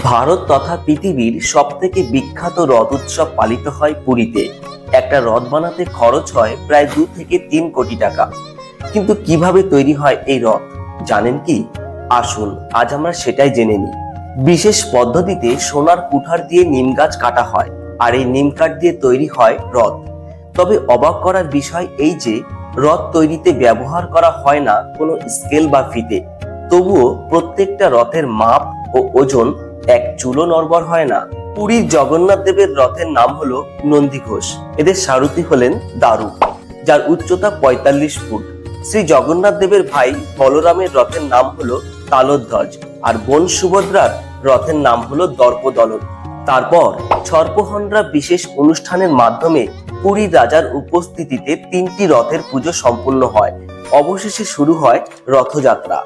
ভারত তথা পৃথিবীর সবথেকে বিখ্যাত রথ উৎসব পালিত হয় পুরীতে। একটা রথ বানাতে খরচ হয় প্রায় 2 থেকে 3 কোটি টাকা। কিন্তু কিভাবে তৈরি হয় এই রথ জানেন কি? আসুন আজ আমরা সেটাই জেনে নিই। বিশেষ পদ্ধতিতে সোনার কুঠার দিয়ে নিম গাছ কাটা হয়, আর এই নিম কাঠ দিয়ে তৈরি হয় রথ। তবে অবাক করার বিষয় এই যে রথ তৈরিতে ব্যবহার করা হয় না কোনো স্কেল বা ফিতে। তবুও প্রত্যেকটা রথের মাপ ও ওজন এক চুলো নড়বড় হয় না। পুরীর জগন্নাথ দেবের রথের নাম হলো নন্দীঘোষ। এদের সারথি হলেন দারু, যার উচ্চতা 45 ফুট। শ্রী জগন্নাথ দেবের ভাই বলরামের রথের নাম হলো তালধ্বজ, আর বোন সুভদ্রার রথের নাম হলো দর্পদলন। তারপর সর্পহনরা বিশেষ অনুষ্ঠানের মাধ্যমে পুরী রাজার উপস্থিতিতে 3টি রথের পুজো সম্পূর্ণ হয়। অবশেষে শুরু হয় রথযাত্রা।